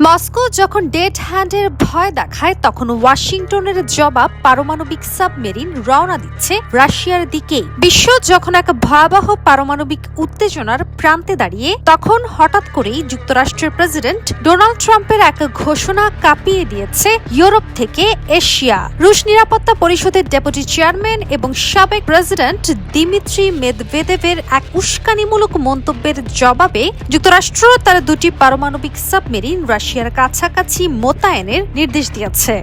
Moscow যখন dead হ্যান্ডের ভয় দেখায় তখন ওয়াশিংটনের জবাব পারমাণবিক সাবমেরিন রওনা দিচ্ছে রাশিয়ার দিকেই। বিশ্ব যখন এক ভয়াবহ পারমাণবিক উত্তেজনার প্রান্তে দাঁড়িয়ে তখন হঠাৎ করেই যুক্তরাষ্ট্রের প্রেসিডেন্ট ডোনাল্ড ট্রাম্পের এক ঘোষণা কাঁপিয়ে দিয়েছে ইউরোপ থেকে এশিয়া। রুশ নিরাপত্তা পরিষদের ডেপুটি চেয়ারম্যান এবং সাবেক প্রেসিডেন্ট দিমিত্রি মেদভেদেভের এক উস্কানিমূলক মন্তব্যের জবাবে যুক্তরাষ্ট্র তার দুটি পারমাণবিক সাবমেরিন রাশিয়ার কাছাকাছি মোতায়েনের নির্দেশ দিয়েছে।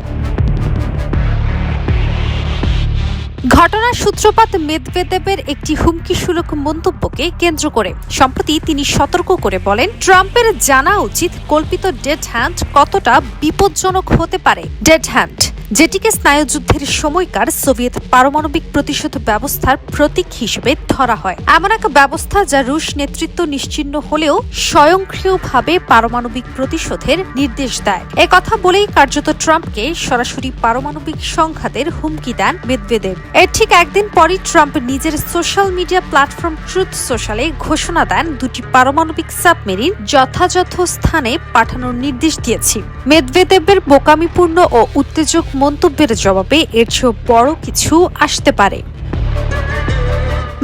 ঘটনার সূত্রপাত মেদভেদেভের একটি হুমকিস্বরূপ মন্তব্যকে কেন্দ্র করে। সম্প্রতি তিনি সতর্ক করে বলেন, ট্রাম্পের জানা উচিত কল্পিত ডেড হ্যান্ড কতটা বিপজ্জনক হতে পারে। ডেড হ্যান্ড, যেটিকে স্নায়ুযুদ্ধের সময়কার সোভিয়েত পারমাণবিক প্রতিশোধ ব্যবস্থার প্রতীক হিসেবে ধরা হয়, এমন এক ব্যবস্থা যা রুশ নেতৃত্ব নিশ্চিহ্ন হলেও স্বয়ংক্রিয়ভাবে পারমাণবিক প্রতিশোধের নির্দেশ দেয়। কথা বলেই কার্যত ট্রাম্পকে সরাসরি পারমাণবিক সংঘাতের হুমকি দেন মেদভেদেভ। এর ঠিক একদিন পরই ট্রাম্প নিজের সোশ্যাল মিডিয়া প্ল্যাটফর্ম ট্রুথ সোশ্যালে ঘোষণা দেন দুটি পারমাণবিক সাবমেরিন যথাযথ স্থানে পাঠানোর নির্দেশ দিয়েছি। মেদভেদেভের বোকামিপূর্ণ ও উত্তেজক মন্তব্যের জবাবে এর চেয়েও বড় কিছু আসতে পারে।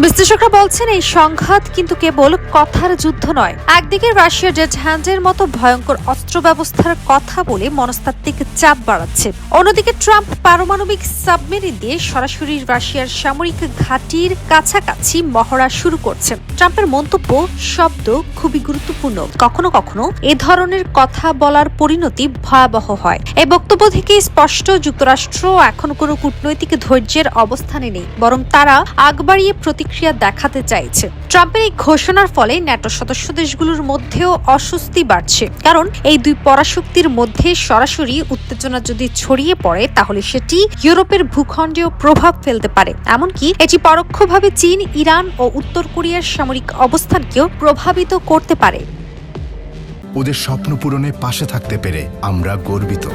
বিশ্লেষকরা বলছেন, এই সংঘাত কিন্তু কেবল কথার যুদ্ধ নয়। একদিকে রাশিয়া ডেড হ্যান্ডের মতো ভয়ঙ্কর অস্ত্র ব্যবস্থার কথা বলে মনস্তাত্ত্বিক চাপ বাড়াচ্ছে, অন্যদিকে ট্রাম্প পারমাণবিক সাবমেরিন দিয়ে সরাসরি রাশিয়ার সামরিক ঘাঁটির কাছাকাছি মহড়া শুরু করছে। ট্রাম্পের মন্তব্য শব্দ খুবই গুরুত্বপূর্ণ। কখনো কখনো এ ধরনের কথা বলার পরিণতি ভয়াবহ হয়। এই বক্তব্য থেকে স্পষ্ট, যুক্তরাষ্ট্র এখন কোনো কূটনৈতিক ধৈর্যের অবস্থানে নেই, বরং তারা আগ বাড়িয়ে প্রতিক্রিয়া দেখাতে চাইছে। ট্রাম্পের এই ঘোষণার ফলে ন্যাটো সদস্য দেশগুলোর মধ্যেও অস্বস্তি বাড়ছে, কারণ এই দুই পরাশক্তির মধ্যে সরাসরি উত্তেজনা যদি ছড়িয়ে পড়ে তাহলে সেটি ইউরোপের ভূখণ্ডেও প্রভাব ফেলতে পারে। এমনকি এটি পরোক্ষভাবে চীন, ইরান ও উত্তর কোরিয়ার সামরিক অবস্থানকেও প্রভাবিত করতে পারে। ওদের স্বপ্ন পূরণে পাশে থাকতে পেরে আমরা গর্বিত।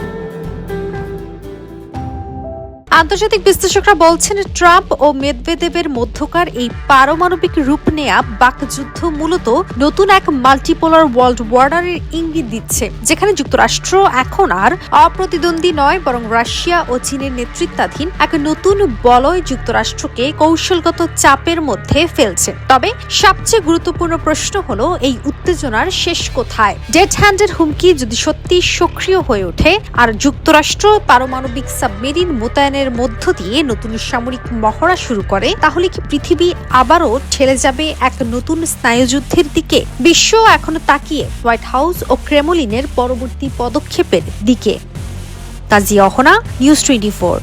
আন্তর্জাতিক বিশ্লেষকরা বলছেন, ট্রাম্প ও মেদভেদেভের মধ্যকার এই পারমাণবিক রূপ নেয়া বাকযুদ্ধ মূলত নতুন এক মাল্টিপোলার ওয়ার্ল্ড অর্ডারের ইঙ্গিত দিচ্ছে, যেখানে যুক্তরাষ্ট্র এখন আর অপ্রতিদ্বন্দ্বী নয়, বরং রাশিয়া ও চীনের নেতৃত্বাধীন এক নতুন বলয় যুক্তরাষ্ট্রকে কৌশলগত চাপের মধ্যে ফেলছে। তবে সবচেয়ে গুরুত্বপূর্ণ প্রশ্ন হলো, এই উত্তেজনার শেষ কোথায়? ডেড হ্যান্ডের হুমকি যদি সত্যি সক্রিয় হয়ে ওঠে আর যুক্তরাষ্ট্র পারমাণবিক সাবমেরিন মোতায়েনের মধ্য দিয়ে নতুন সামরিক মহড়া শুরু করে, তাহলে কি পৃথিবী আবারও ঠেলে যাবে এক নতুন স্নায়ুযুদ্ধের দিকে? বিশ্ব এখনো তাকিয়ে হোয়াইট হাউস ও ক্রেমলিনের পরবর্তী পদক্ষেপের দিকে। তাজিয়া অহনা, নিউজ 24।